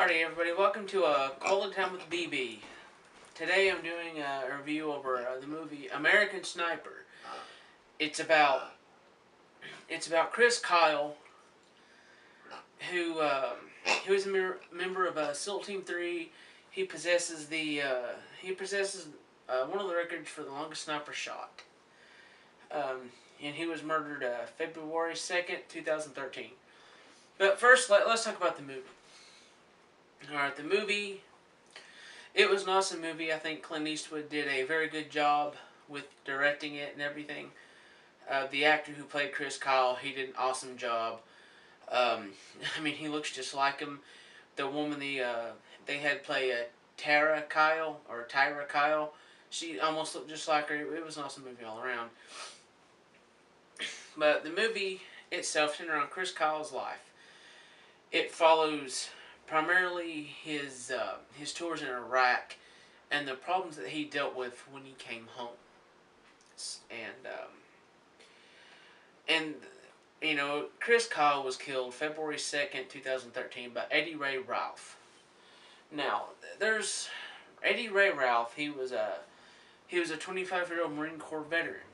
Alrighty, everybody, welcome to Quality Time with BB. Today I'm doing a review over the movie American Sniper. It's about Chris Kyle, who is a member of SEAL Team 3. He possesses one of the records for the longest sniper shot. And he was murdered February 2nd, 2013. But first, let's talk about the movie. Alright, the movie, it was an awesome movie. I think Clint Eastwood did a very good job with directing it and everything. The actor who played Chris Kyle, he did an awesome job. I mean, he looks just like him. The woman they had play Tyra Kyle, she almost looked just like her. It was an awesome movie all around. But the movie itself centered on Chris Kyle's life. It follows primarily his tours in Iraq and the problems that he dealt with when he came home. And you know, Chris Kyle was killed February 2nd, 2013 by Eddie Ray Ralph. Now, there's Eddie Ray Ralph. He was a 25-year-old Marine Corps veteran.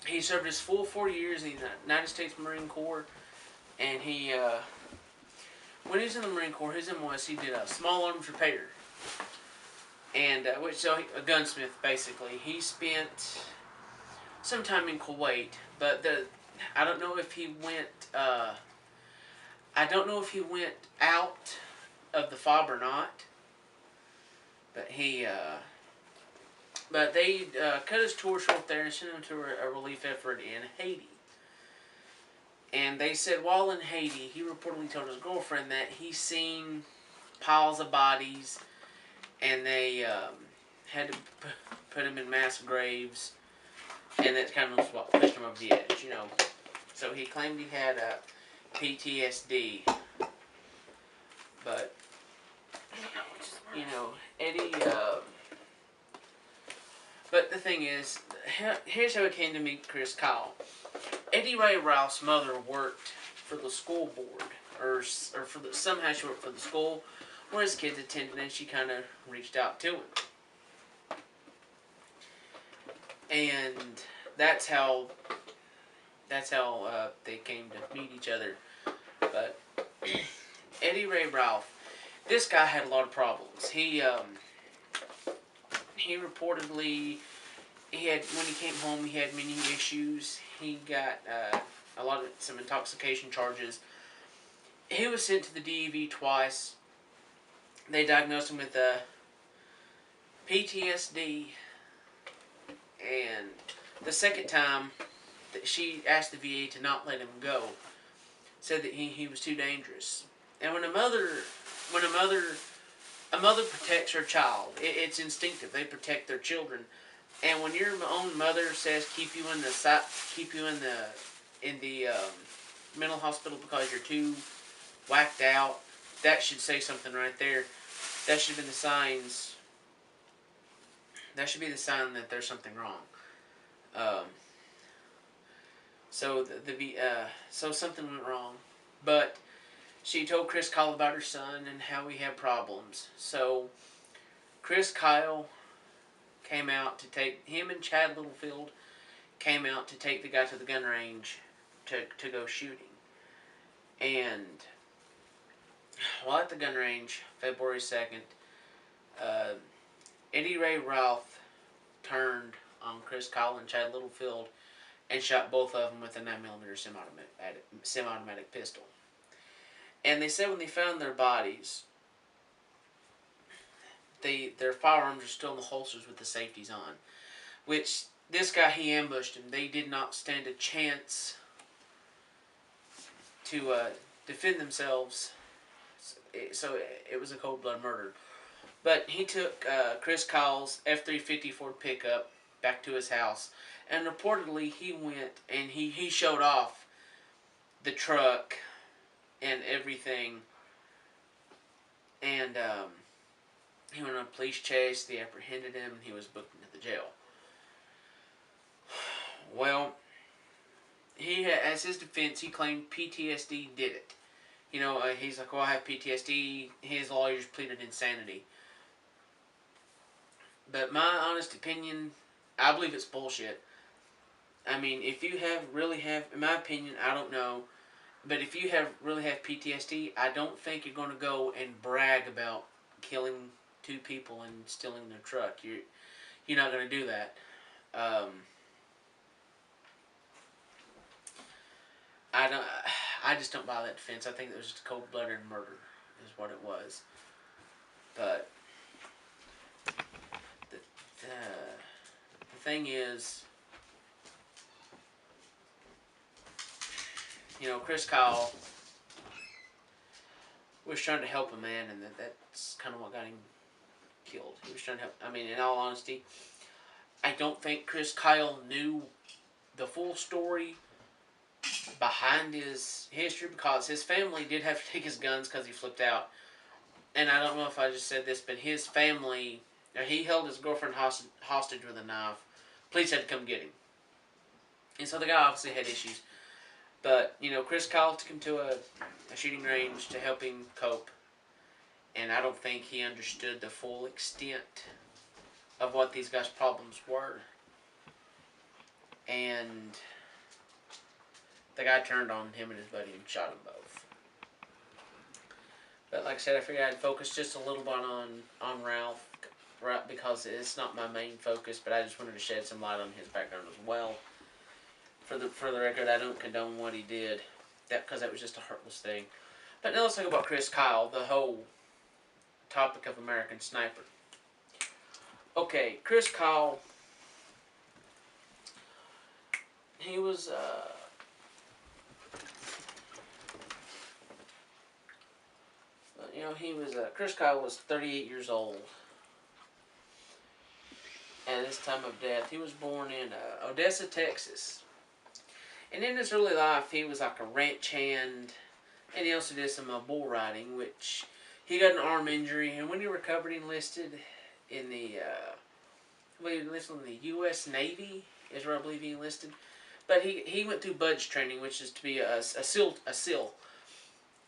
He served his full 4 years in the United States Marine Corps, and when he was in the Marine Corps, his MOS, he did a small arms repair, and a gunsmith basically. He spent some time in Kuwait, but I don't know if he went. I don't know if he went out of the FOB or not. But they cut his tour short there and sent him to a relief effort in Haiti. And they said while in Haiti, he reportedly told his girlfriend that he seen piles of bodies, and they had to put him in mass graves, and that's kind of what pushed him over the edge, you know. So he claimed he had PTSD, but you know, Eddie. But the thing is, here's how it came to meet Chris Kyle. Eddie Ray Ralph's mother worked for the school board, somehow she worked for the school where his kids attended, and she kind of reached out to him. And that's how they came to meet each other. But Eddie Ray Ralph, this guy had a lot of problems. He reportedly, when he came home, he had many issues. He got some intoxication charges. He was sent to the DEV twice. They diagnosed him with PTSD, and the second time, she asked the VA to not let him go. Said that he was too dangerous. And when a mother protects her child, it's instinctive. They protect their children. And when your own mother says keep you in the mental hospital because you're too whacked out, that should say something right there. That should be the signs. That should be the sign that there's something wrong. So something went wrong, but she told Chris Kyle about her son and how he had problems. So Chris Kyle came out to take him and Chad Littlefield came out to take the guy to the gun range to go shooting. And while at the gun range, February 2nd, Eddie Ray Ralph turned on Chris Kyle and Chad Littlefield and shot both of them with a 9mm semi-automatic pistol. And they said when they found their bodies, their firearms are still in the holsters with the safeties on. Which, this guy, he ambushed him. They did not stand a chance to defend themselves. So it was a cold-blooded murder. But he took Chris Kyle's F-350 Ford pickup back to his house. And reportedly, he went and he showed off the truck and everything. And he went on a police chase. They apprehended him, and he was booked into the jail. Well, as his defense, he claimed PTSD did it. He's like, "Oh, I have PTSD." His lawyers pleaded insanity. But my honest opinion, I believe it's bullshit. I mean, if you really have, in my opinion, I don't know, but if you really have PTSD, I don't think you're going to go and brag about killing two people and stealing their truck. You're not going to do that. Um, I don't. I just don't buy that defense. I think it was just a cold-blooded murder, is what it was. But the the thing is, Chris Kyle was trying to help a man, and that's kind of what got him killed. He was trying to help. I mean, in all honesty, I don't think Chris Kyle knew the full story behind his history, because his family did have to take his guns because he flipped out. And I don't know if I just said this, but his family, he held his girlfriend hostage with a knife. Police had to come get him. And so the guy obviously had issues. But, Chris Kyle took him to a shooting range to help him cope. And I don't think he understood the full extent of what these guys' problems were. And the guy turned on him and his buddy and shot them both. But like I said, I figured I'd focus just a little bit on Ralph, because it's not my main focus, but I just wanted to shed some light on his background as well. For the record, I don't condone what he did, because that was just a heartless thing. But now let's talk about Chris Kyle, the whole topic of American Sniper. Okay, Chris Kyle, he was Chris Kyle was 38 years old at his time of death. He was born in Odessa, Texas. And in his early life, he was like a ranch hand, and he also did some bull riding, which he got an arm injury, and when he recovered, he enlisted in the U.S. Navy, is where I believe he enlisted. But he went through BUDS training, which is to be a SEAL,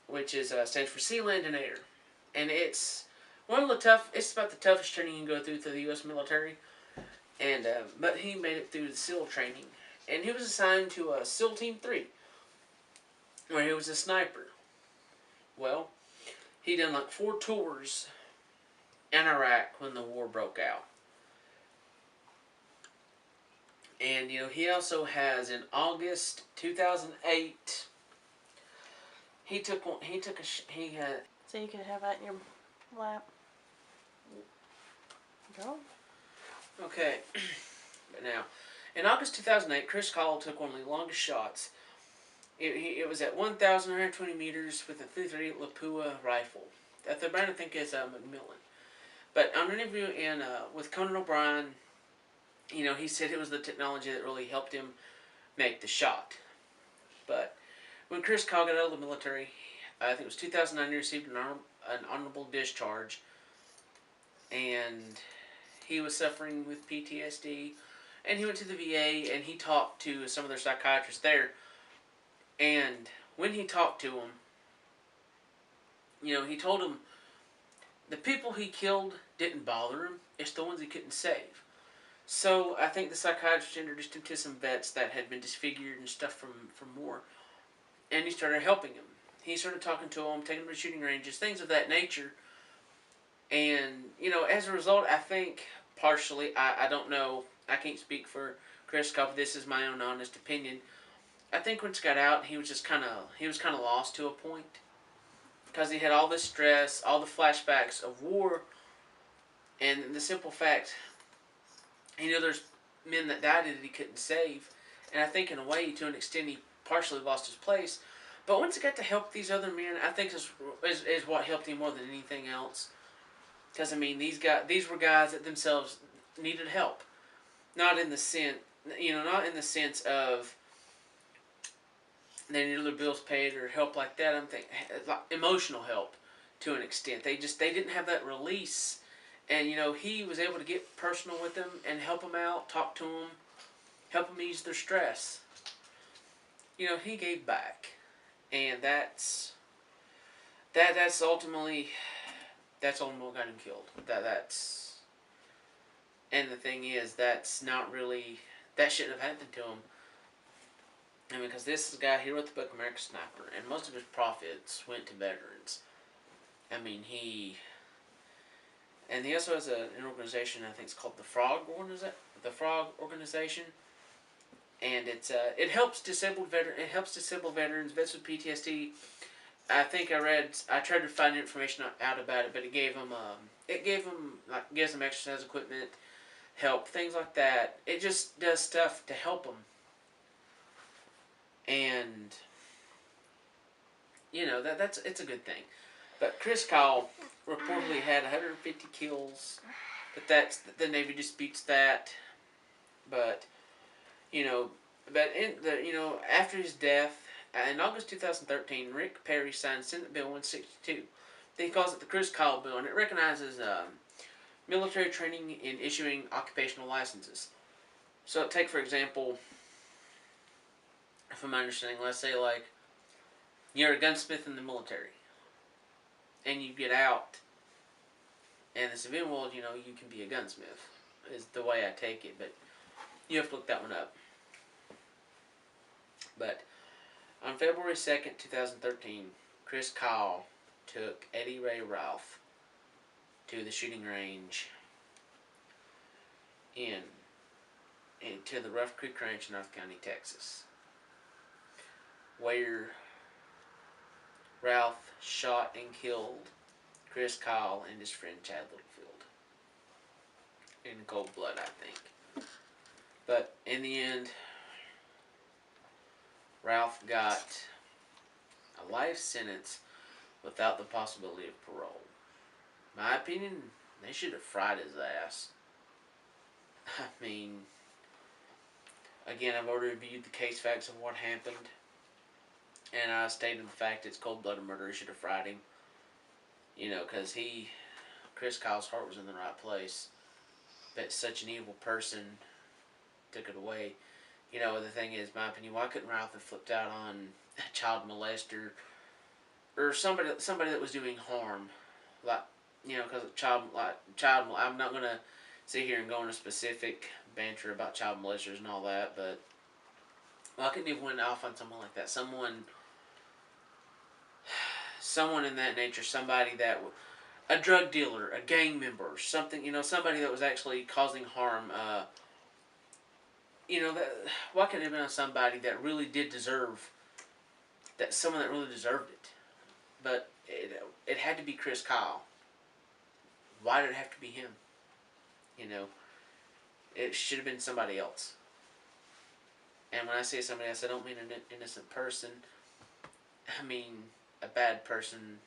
which is stands for Sea, Land, and Air. And it's it's about the toughest training you can go through the U.S. military. And but he made it through the SEAL training. And he was assigned to SEAL Team 3, where he was a sniper. Well, he done like 4 tours in Iraq when the war broke out. And he also has, in August 2008, he took he had. So you could have that in your lap. Go. Okay, but now, in August 2008, Chris Kyle took one of the longest shots. It was at 1,120 meters with a .338 Lapua rifle. The brand I think is Macmillan. But on an interview with Conan O'Brien, he said it was the technology that really helped him make the shot. But when Chris Kyle got out of the military, I think it was 2009, he received an honorable discharge, and he was suffering with PTSD, and he went to the VA, and he talked to some of their psychiatrists there, and when he talked to them, he told them the people he killed didn't bother him, it's the ones he couldn't save. So I think the psychiatrist introduced him to some vets that had been disfigured and stuff from war, and he started helping him. He started talking to them, taking them to shooting ranges, things of that nature. And, as a result, I think partially, I don't know, I can't speak for Chris Kyle, this is my own honest opinion. I think once he got out, he was kind of lost to a point. Because he had all this stress, all the flashbacks of war, and the simple fact, there's men that died that he couldn't save. And I think in a way, to an extent, he partially lost his place. But once he got to help these other men, I think is what helped him more than anything else. Because these were guys that themselves needed help, not in the sense of they needed their bills paid or help like that. I'm thinking like emotional help to an extent. They didn't have that release, and he was able to get personal with them and help them out, talk to them, help them ease their stress. He gave back. And that's that's ultimately what got him killed. That's and the thing is that's not really that shouldn't have happened to him. I mean, because this is a guy, he wrote the book American Sniper, and most of his profits went to veterans. I mean, and he also has an organization. I think it's called the Frog Organization, and it helps disabled veterans, vets with PTSD. I think I tried to find information out about it, but it gives them exercise equipment, help, things like that. It just does stuff to help them, and it's a good thing. But Chris Kyle reportedly had 150 kills, but the Navy disputes that. But you know, after his death in August 2013, Rick Perry signed Senate Bill 162. He calls it the Chris Kyle Bill, and it recognizes military training in issuing occupational licenses. So, take for example, from my understanding, let's say like you're a gunsmith in the military, and you get out, and the civilian world, you can be a gunsmith, is the way I take it, but you have to look that one up. But on February 2nd, 2013, Chris Kyle took Eddie Ray Ralph to the shooting range to the Rough Creek Ranch in North County, Texas, where Ralph shot and killed Chris Kyle and his friend Chad Littlefield in cold blood, I think. But in the end, Ralph got a life sentence without the possibility of parole. My opinion, they should have fried his ass. I mean, again, I've already reviewed the case facts of what happened, and I stated the fact it's cold-blooded murder. He should have fried him. Because Chris Kyle's heart was in the right place, but such an evil person took it away. The thing is, my opinion, why couldn't Ralph have flipped out on a child molester or somebody that was doing harm, like because I'm not gonna sit here and go into specific banter about child molesters and all that, but why couldn't he have went off on someone like that? Someone in that nature, somebody a drug dealer, a gang member, something, somebody that was actually causing harm. Why couldn't it have been on somebody that really did deserve someone that really deserved it? But it had to be Chris Kyle. Why did it have to be him? It should have been somebody else. And when I say somebody else, I don't mean an innocent person. I mean a bad person.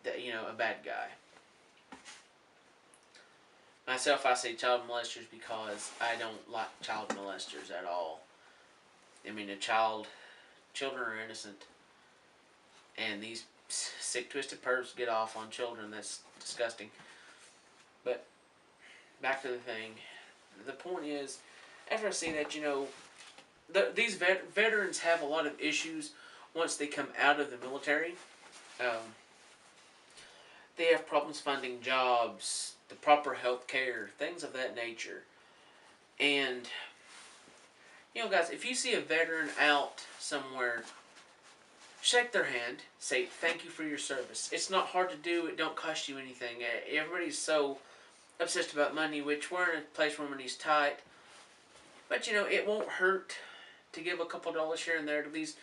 A bad guy. Myself, I say child molesters because I don't like child molesters at all. I mean, children are innocent, and these sick, twisted perps get off on children. That's disgusting. But back to the thing. The point is, after I say that, these veterans have a lot of issues once they come out of the military. They have problems finding jobs, the proper health care, things of that nature. And, guys, if you see a veteran out somewhere, shake their hand, say thank you for your service. It's not hard to do, it don't cost you anything. Everybody's so obsessed about money, which we're in a place where money's tight. But, it won't hurt to give a couple dollars here and there to these,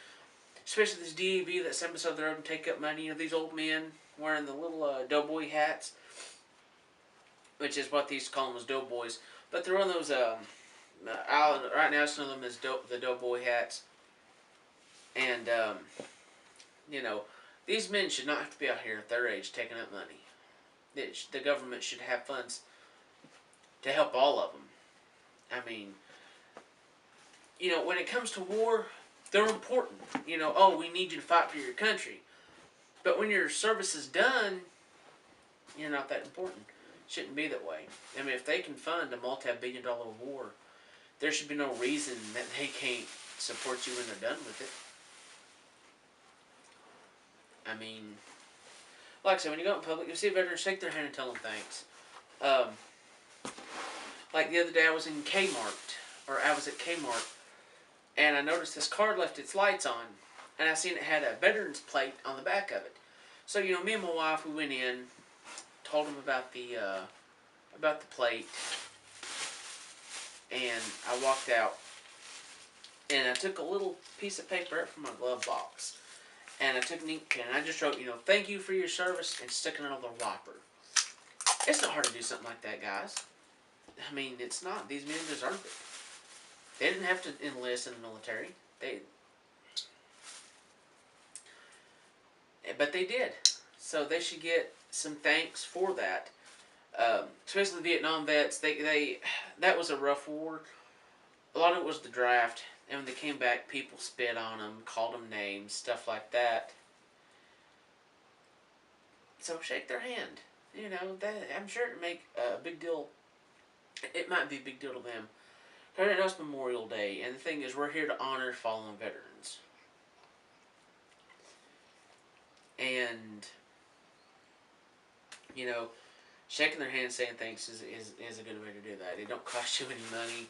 especially this DAV that send us on the road and take up money. These old men wearing the little doughboy hats, which is what they used to call them as doughboys. But they're on those, right now I just know them as the doughboy hats. And, these men should not have to be out here at their age taking up money. The government should have funds to help all of them. I mean, when it comes to war, they're important. We need you to fight for your country. But when your service is done, you're not that important. Shouldn't be that way. I mean, if they can fund a multi-billion-dollar war, there should be no reason that they can't support you when they're done with it. I mean, like I said, when you go out in public, you see a veteran, shake their hand and tell them thanks. Um, like the other day, I was in Kmart, or I was at Kmart, and I noticed this car left its lights on, and I seen it had a veteran's plate on the back of it. So me and my wife, we went in, told them about the plate, and I walked out, and I took a little piece of paper out from my glove box, and I took an ink pen, and I just wrote, thank you for your service, and stuck it on the whopper. It's not hard to do something like that, guys. I mean, it's not. These men deserve it. They didn't have to enlist in the military. But they did. So they should get some thanks for that. Especially the Vietnam vets. That was a rough war. A lot of it was the draft, and when they came back, people spit on them, called them names, stuff like that. So shake their hand. I'm sure it'd make a big deal. It might be a big deal to them. Because I know it's Memorial Day, and the thing is, we're here to honor fallen veterans. And, shaking their hand saying thanks is a good way to do that. It don't cost you any money.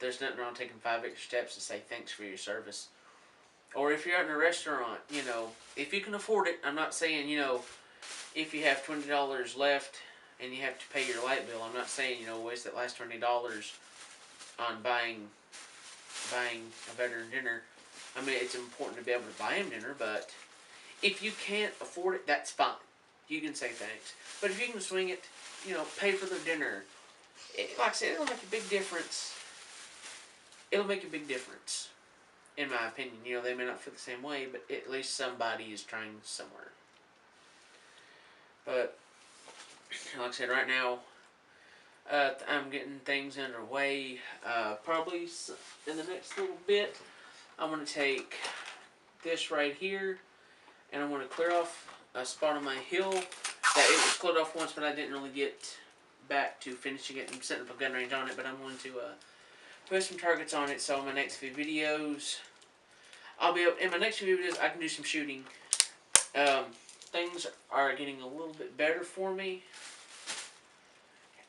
There's nothing wrong taking 5 extra steps to say thanks for your service. Or if you're out in a restaurant, if you can afford it, I'm not saying, if you have $20 left and you have to pay your light bill, I'm not saying, waste that last $20 on buying a veteran dinner. I mean, it's important to be able to buy him dinner, but if you can't afford it, that's fine. You can say thanks. But if you can swing it, pay for their dinner. Like I said, it'll make a big difference. It'll make a big difference, in my opinion. They may not feel the same way, but at least somebody is trying somewhere. But, like I said, right now, I'm getting things underway. Probably in the next little bit, I'm going to take this right here, and I'm going to clear off a spot on my hill that it was cleared off once, but I didn't really get back to finishing it and setting up a gun range on it. But I'm going to put some targets on it, so in my next few videos, in my next few videos, I can do some shooting. Things are getting a little bit better for me.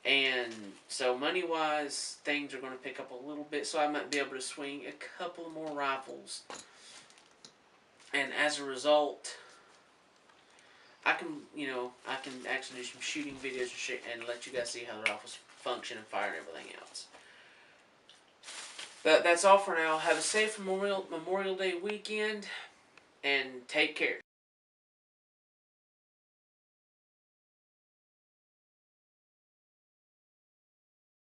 And so money-wise, things are going to pick up a little bit, so I might be able to swing a couple more rifles. And as a result, I can actually do some shooting videos and let you guys see how the rifles function and fire and everything else. But that's all for now. Have a safe Memorial Day weekend, and take care.